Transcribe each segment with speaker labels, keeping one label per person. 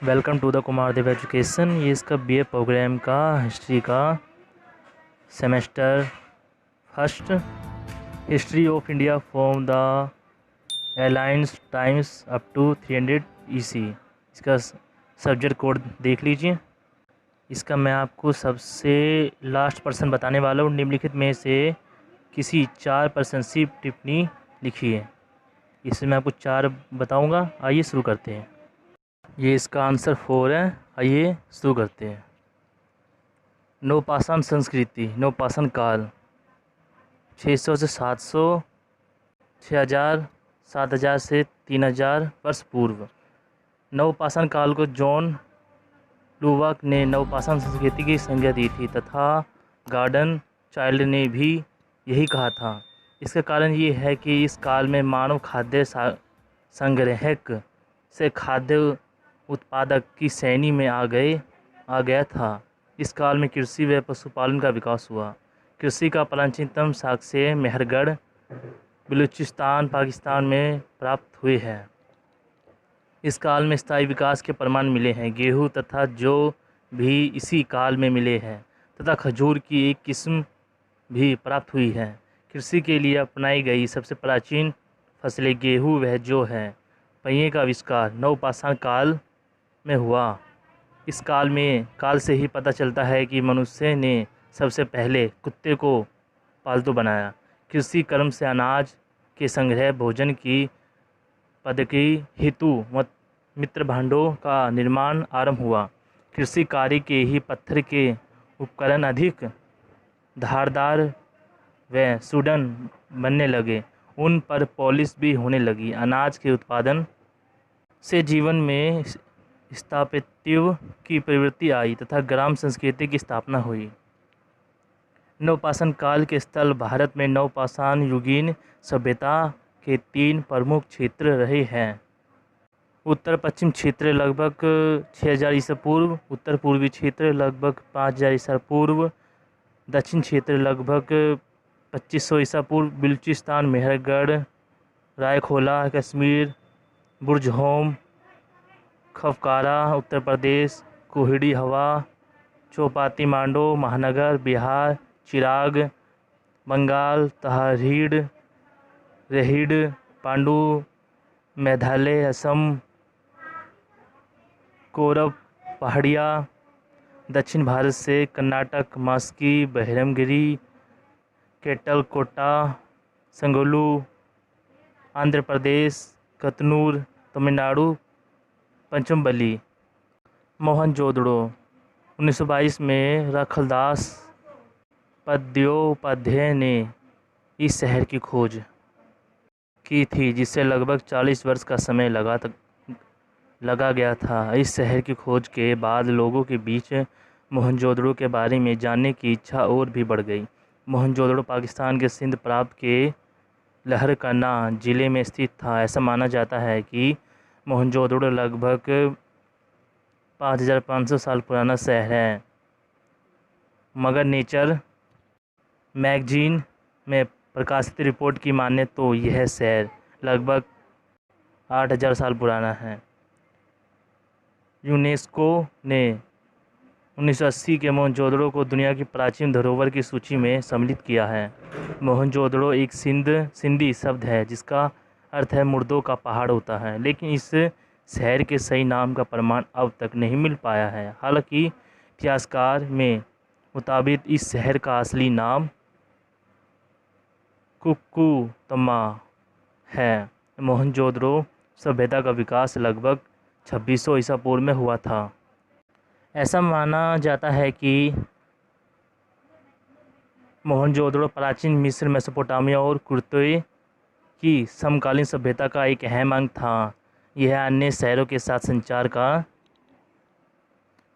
Speaker 1: Welcome to the Kumar Dev education. ये इसका BA program का हिस्ट्री का semester first history of India from the एलायंस टाइम्स अप टू 300 ईसी। इसका सब्जेक्ट कोड देख लीजिए। इसका मैं आपको सबसे लास्ट पर्सन बताने वाला हूँ। निम्नलिखित में से किसी 4 प्रशंसित टिप्पणी लिखिए। इसमें मैं आपको 4 बताऊँगा। आइए शुरू करते हैं। ये इसका आंसर 4 है। आइए शुरू करते हैं। नवपाषाण संस्कृति, नवपाषाण काल 600 से 700, 6000, 7000 से 3000 वर्ष पूर्व। नवपाषाण काल को जॉन लुवाक ने नवपाषाण संस्कृति की संज्ञा दी थी तथा गॉर्डन चाइल्ड ने भी यही कहा था। इसका कारण ये है कि इस काल में मानव खाद्य संग्राहक से खाद्य उत्पादक की श्रेणी में आ गया था। इस काल में कृषि व पशुपालन का विकास हुआ। कृषि का प्राचीनतम साक्ष्य मेहरगढ़ बलूचिस्तान पाकिस्तान में प्राप्त हुए हैं। इस काल में स्थायी विकास के प्रमाण मिले हैं। गेहूँ तथा जौ भी इसी काल में मिले हैं तथा खजूर की एक किस्म भी प्राप्त हुई है। कृषि के लिए अपनाई गई सबसे प्राचीन फसलें गेहूँ व जौ है। पहिए का आविष्कार नवपाषाण काल में हुआ। इस काल से ही पता चलता है कि मनुष्य ने सबसे पहले कुत्ते को पालतू बनाया। कृषि कर्म से अनाज के संग्रह, भोजन की पद्धति हेतु मित्र भांडों का निर्माण आरंभ हुआ। कृषि कार्य के ही पत्थर के उपकरण अधिक धारदार व सुदृढ़ बनने लगे। उन पर पॉलिश भी होने लगी। अनाज के उत्पादन से जीवन में स्थापत्य की प्रवृत्ति आई तथा ग्राम संस्कृति की स्थापना हुई। नवपाषाण काल के स्थल भारत में नवपाषाण युगीन सभ्यता के 3 प्रमुख क्षेत्र रहे हैं। उत्तर पश्चिम क्षेत्र लगभग 6000 ईसा पूर्व, उत्तर पूर्वी क्षेत्र लगभग 5000 ईसा पूर्व, दक्षिण क्षेत्र लगभग 2500 ईसा पूर्व। बलूचिस्तान, मेहरगढ़, रायखोला, कश्मीर, बुरजहोम, खवकारा उत्तर प्रदेश, कोहिड़ी हवा, चौपाती मांडो महानगर बिहार, चिराग बंगाल, तहरीर रेहिड पांडु मेघालय असम, कोरब पहाड़िया दक्षिण भारत से कर्नाटक, मास्की, बहरमगिरी, केटलकोटा, संगोलू आंध्र प्रदेश, कतनूर तमिलनाडु, पंचमबली। मोहनजोदड़ो 1922 में रखलदास पद्योपाध्याय ने इस शहर की खोज की थी जिससे लगभग 40 वर्ष का समय लगा गया था। इस शहर की खोज के बाद लोगों के बीच मोहनजोदड़ो के बारे में जानने की इच्छा और भी बढ़ गई। मोहनजोदड़ो पाकिस्तान के सिंध प्रांत के लहरकन्ना जिले में स्थित था। ऐसा माना जाता है कि मोहनजोदड़ो लगभग 5500 साल पुराना शहर है। मगर नेचर मैगजीन में प्रकाशित रिपोर्ट की माने तो यह शहर लगभग 8000 साल पुराना है। यूनेस्को ने 1980 के मोहनजोदड़ो को दुनिया की प्राचीन धरोहर की सूची में सम्मिलित किया है। मोहनजोदड़ो एक सिंधी शब्द है जिसका अर्थ है मुर्दों का पहाड़ होता है, लेकिन इस शहर के सही नाम का प्रमाण अब तक नहीं मिल पाया है। हालांकि इतिहासकार में मुताबिक इस शहर का असली नाम कुक्कुतम्मा है। मोहनजोदड़ो सभ्यता का विकास लगभग 2600 ईसा पूर्व में हुआ था। ऐसा माना जाता है कि मोहनजोदड़ो प्राचीन मिस्र, मेसोपोटामिया और कुर्तुए की समकालीन सभ्यता का एक अहम अंग था। यह अन्य शहरों के साथ संचार का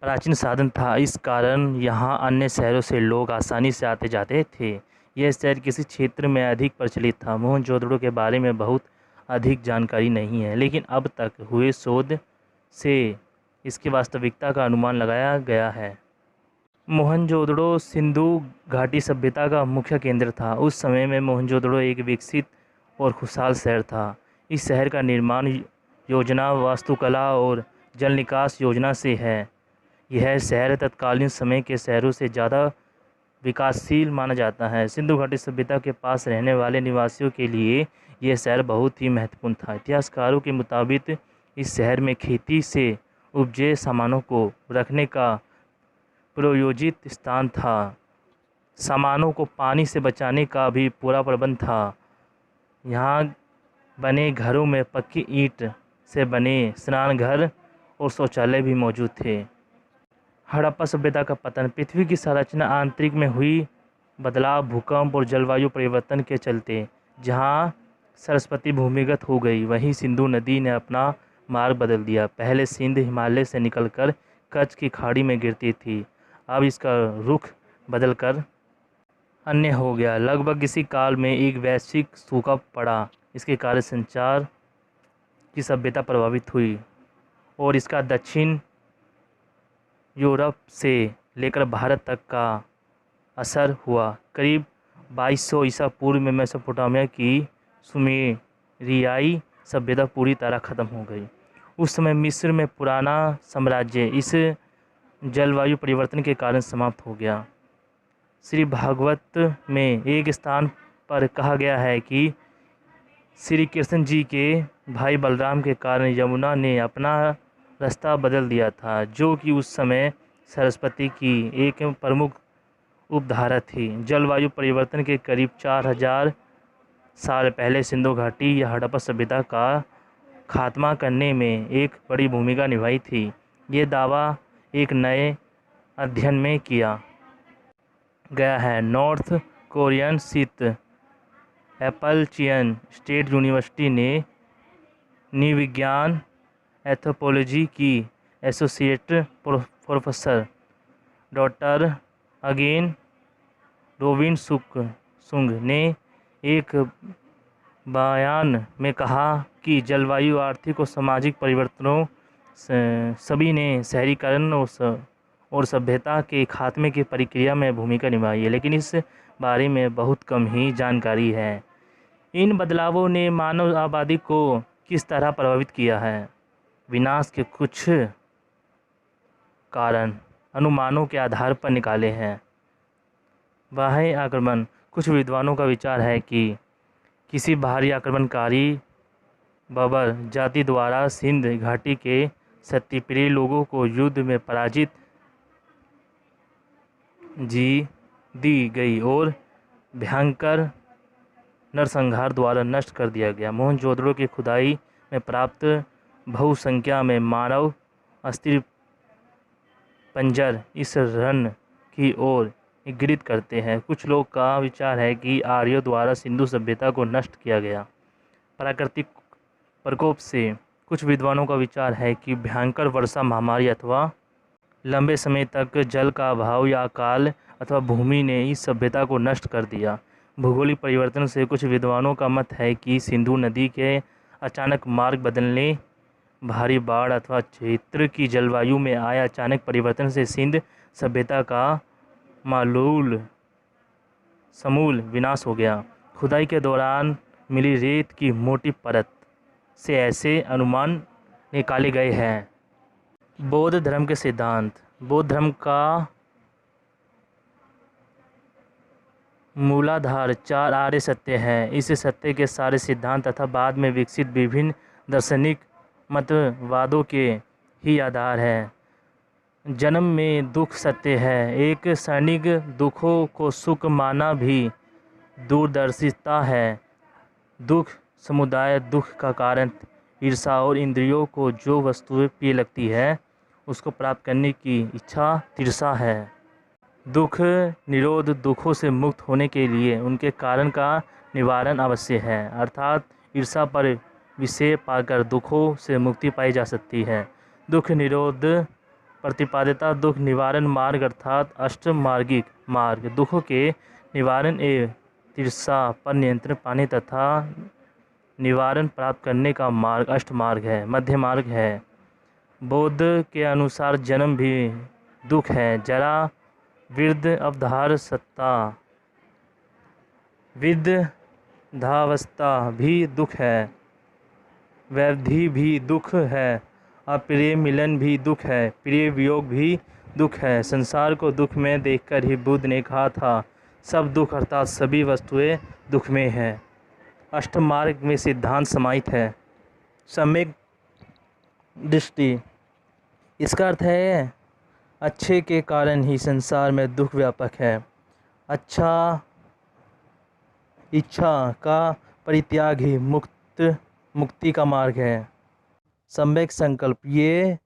Speaker 1: प्राचीन साधन था। इस कारण यहाँ अन्य शहरों से लोग आसानी से आते जाते थे। यह शहर किसी क्षेत्र में अधिक प्रचलित था। मोहनजोदड़ो के बारे में बहुत अधिक जानकारी नहीं है, लेकिन अब तक हुए शोध से इसकी वास्तविकता का अनुमान लगाया गया है। मोहनजोदड़ो सिंधु घाटी सभ्यता का मुख्य केंद्र था। उस समय में मोहनजोदड़ो एक विकसित और खुशहाल शहर था। इस शहर का निर्माण योजना, वास्तुकला और जल निकास योजना से है। यह शहर तत्कालीन समय के शहरों से ज़्यादा विकासशील माना जाता है। सिंधु घाटी सभ्यता के पास रहने वाले निवासियों के लिए यह शहर बहुत ही महत्वपूर्ण था। इतिहासकारों के मुताबिक इस शहर में खेती से उपजे सामानों को रखने का प्रयोजित स्थान था। सामानों को पानी से बचाने का भी पूरा प्रबंध था। यहाँ बने घरों में पक्की ईंट से बने स्नानघर और शौचालय भी मौजूद थे। हड़प्पा सभ्यता का पतन। पृथ्वी की संरचना आंतरिक में हुई बदलाव, भूकंप और जलवायु परिवर्तन के चलते जहाँ सरस्वती भूमिगत हो गई, वहीं सिंधु नदी ने अपना मार्ग बदल दिया। पहले सिंध हिमालय से निकलकर कच्छ की खाड़ी में गिरती थी, अब इसका रुख बदलकर अन्य हो गया। लगभग इसी काल में एक वैश्विक सूखा पड़ा। इसके कारण संचार की सभ्यता प्रभावित हुई और इसका दक्षिण यूरोप से लेकर भारत तक का असर हुआ। करीब 2200 ईसा पूर्व में मेसोपोटामिया की सुमेरियाई सभ्यता पूरी तरह खत्म हो गई। उस समय मिस्र में पुराना साम्राज्य इस जलवायु परिवर्तन के कारण समाप्त हो गया। श्री भागवत में एक स्थान पर कहा गया है कि श्री कृष्ण जी के भाई बलराम के कारण यमुना ने अपना रास्ता बदल दिया था, जो कि उस समय सरस्वती की एक प्रमुख उपधारा थी। जलवायु परिवर्तन के करीब 4000 साल पहले सिंधु घाटी या हड़प्पा सभ्यता का खात्मा करने में एक बड़ी भूमिका निभाई थी। ये दावा एक नए अध्ययन में किया गया है। नॉर्थ कोरियन स्थित एपलचियन स्टेट यूनिवर्सिटी ने नृविज्ञान एथोपोलॉजी की associate professor doctor again robin सुंग ने एक बयान में कहा कि जलवायु, आर्थिक और सामाजिक परिवर्तनों सभी ने शहरीकरण और सभ्यता के खात्मे की प्रक्रिया में भूमिका निभाई है, लेकिन इस बारे में बहुत कम ही जानकारी है। इन बदलावों ने मानव आबादी को किस तरह प्रभावित किया है? विनाश के कुछ कारण अनुमानों के आधार पर निकाले हैं। बाह्य आक्रमण। कुछ विद्वानों का विचार है कि किसी बाहरी आक्रमणकारी बर्बर जाति द्वारा सिंध घाटी के क्षत्रिय लोगों को युद्ध में पराजित दी गई और भयंकर नरसंहार द्वारा नष्ट कर दिया गया। मोहनजोदड़ो की खुदाई में प्राप्त बहुसंख्या में मानव अस्थि पंजर इस रण की ओर इंगित करते हैं। कुछ लोग का विचार है कि आर्यों द्वारा सिंधु सभ्यता को नष्ट किया गया। प्राकृतिक प्रकोप से। कुछ विद्वानों का विचार है कि भयंकर वर्षा, महामारी अथवा लंबे समय तक जल का अभाव या अकाल अथवा भूमि ने इस सभ्यता को नष्ट कर दिया। भौगोलिक परिवर्तन से। कुछ विद्वानों का मत है कि सिंधु नदी के अचानक मार्ग बदलने, भारी बाढ़ अथवा क्षेत्र की जलवायु में आया अचानक परिवर्तन से सिंध सभ्यता का समूल विनाश हो गया। खुदाई के दौरान मिली रेत की मोटी परत से ऐसे अनुमान निकाले गए हैं। बौद्ध धर्म के सिद्धांत। बौद्ध धर्म का मूलाधार 4 आर्य सत्य है। इस सत्य के सारे सिद्धांत तथा बाद में विकसित विभिन्न दार्शनिक मतवादों के ही आधार है। जन्म में दुख सत्य है। एक क्षणिक दुखों को सुख माना भी दूरदर्शिता है। दुख समुदाय दुख का कारण ईर्ष्या और इंद्रियों को जो वस्तुएं प्रिय लगती है उसको प्राप्त करने की इच्छा तिर्षा है। दुख निरोध। दुखों से मुक्त होने के लिए उनके कारण का निवारण अवश्य है, अर्थात ईर्ष्या पर विषय पाकर दुखों से मुक्ति पाई जा सकती है। दुख निरोध प्रतिपादिता। दुख निवारण मार्ग अर्थात अष्टमार्गिक मार्ग दुखों के निवारण एवं तिर्षा पर नियंत्रण पाने तथा निवारण प्राप्त करने का मार्ग अष्टमार्ग है, मध्य मार्ग है। बौद्ध के अनुसार जन्म भी दुख है, जरा वृद्ध अवधार सत्ता वृद्धावस्था भी दुख है, व्याधि भी दुख है अप्रिय मिलन भी दुख है, प्रिय वियोग भी दुख है। संसार को दुख में देखकर ही बुद्ध ने कहा था, सब दुख अर्थात सभी वस्तुएं दुख में है। अष्टम मार्ग में सिद्धांत समाहित है। सम्यक दृष्टि, इसका अर्थ है अच्छे के कारण ही संसार में दुख व्यापक है। अच्छा इच्छा का परित्याग ही मुक्ति का मार्ग है। सम्यक संकल्प, ये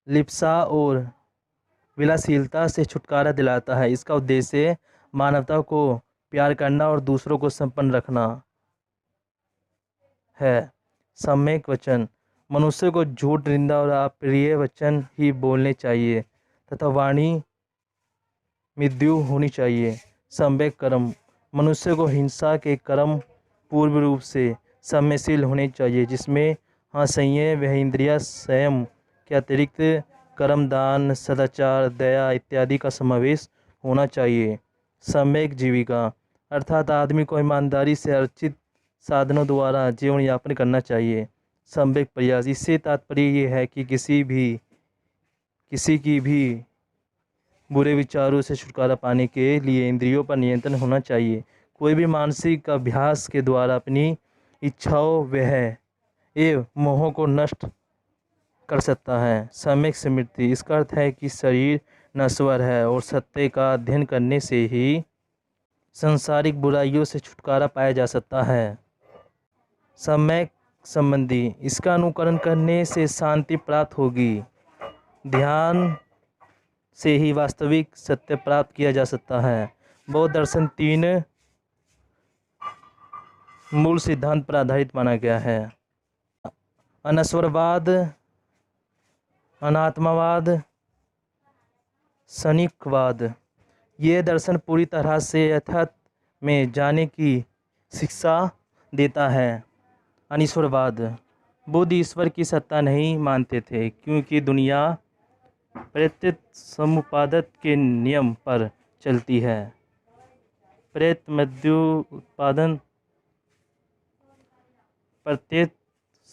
Speaker 1: लिप्सा और विलासीलता से छुटकारा दिलाता है। इसका उद्देश्य मानवता को प्यार करना और दूसरों को संपन्न रखना है। सम्यक वचन, मनुष्य को झूठ, निंदा और अप्रिय वचन ही बोलने चाहिए तथा वाणी मृदु होनी चाहिए। सम्यक कर्म, मनुष्य को हिंसा के कर्म पूर्ण रूप से संयमशील होने चाहिए, जिसमें संयम व इंद्रिय संयम के अतिरिक्त कर्म, दान, सदाचार, दया इत्यादि का समावेश होना चाहिए। सम्यक जीविका, अर्थात आदमी को ईमानदारी से अर्चित साधनों द्वारा जीवन यापन करना चाहिए। सम्यक प्रयास, इससे तात्पर्य ये है कि किसी की भी बुरे विचारों से छुटकारा पाने के लिए इंद्रियों पर नियंत्रण होना चाहिए। कोई भी मानसिक अभ्यास के द्वारा अपनी इच्छाओं एवं मोहों को नष्ट कर सकता है। सम्यक स्मृति, इसका अर्थ है कि शरीर नश्वर है और सत्य का अध्ययन करने से ही सांसारिक बुराइयों से छुटकारा पाया जा सकता है। सम्यक संबंधी, इसका अनुकरण करने से शांति प्राप्त होगी। ध्यान से ही वास्तविक सत्य प्राप्त किया जा सकता है। बौद्ध दर्शन 3 मूल सिद्धांत पर आधारित माना गया है। अनश्वरवाद, अनात्मवाद, क्षणिकवाद, ये दर्शन पूरी तरह से यथार्थ में जाने की शिक्षा देता है। अनीश्वरवाद, बुद्ध ईश्वर की सत्ता नहीं मानते थे, क्योंकि दुनिया प्रत्येक समुत्पादक के नियम पर चलती है। प्रत्येक मध्यु उत्पादन, प्रत्येक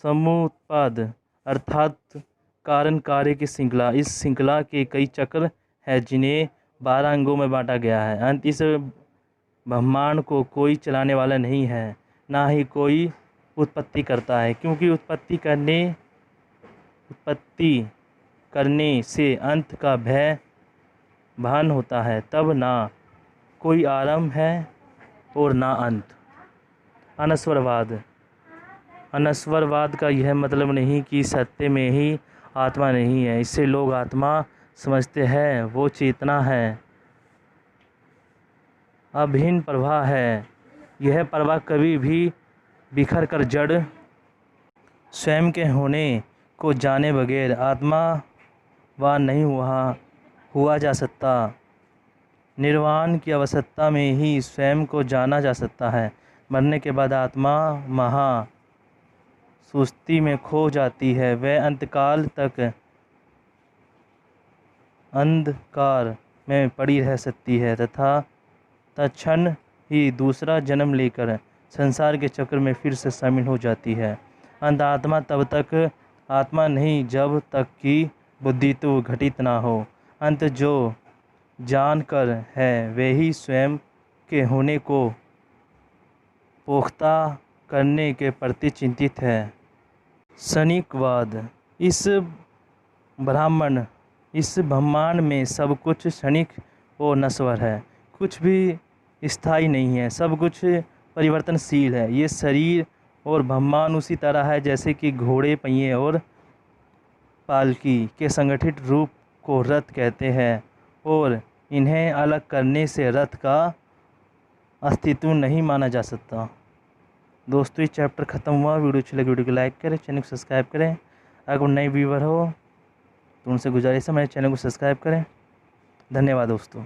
Speaker 1: समुत्पाद अर्थात कारण कार्य की श्रृंखला। इस श्रृंखला के कई चक्र है जिन्हें 12 अंगों में बांटा गया है। अंत इस ब्रह्मांड को कोई चलाने वाला नहीं है, ना ही कोई उत्पत्ति करता है, क्योंकि उत्पत्ति करने से अंत का भान होता है, तब ना कोई आरंभ है और ना अंत। अनश्वरवाद, अनश्वरवाद का यह मतलब नहीं कि सत्य में ही आत्मा नहीं है। इससे लोग आत्मा समझते हैं, वो चेतना है, अभिन्न प्रवाह है। यह प्रवाह कभी भी बिखर कर जड़ स्वयं के होने को जाने बगैर आत्मावान नहीं हुआ जा सकता। निर्वाण की अवस्था में ही स्वयं को जाना जा सकता है। मरने के बाद आत्मा सुस्ती में खो जाती है। वह अंतकाल तक अंधकार में पड़ी रह सकती है तथा तत्क्षण ही दूसरा जन्म लेकर संसार के चक्र में फिर से शामिल हो जाती है। अंतआत्मा तब तक आत्मा नहीं जब तक कि बुद्धित्व घटित ना हो। अंत जो जान कर है वही स्वयं के होने को पोख्ता करने के प्रति चिंतित है। क्षणिकवाद, इस ब्रह्मांड में सब कुछ क्षणिक और नश्वर है। कुछ भी स्थायी नहीं है, सब कुछ परिवर्तनशील है। ये शरीर और ब्रह्मांड उसी तरह है जैसे कि घोड़े, पहिए और पालकी के संगठित रूप को रथ कहते हैं, और इन्हें अलग करने से रथ का अस्तित्व नहीं माना जा सकता। दोस्तों, ये चैप्टर ख़त्म हुआ। वीडियो अच्छी लगी वीडियो को लाइक करें, चैनल को सब्सक्राइब करें। अगर नए व्यूवर हो तो उनसे गुजारिश है मेरे चैनल को सब्सक्राइब करें। धन्यवाद दोस्तों।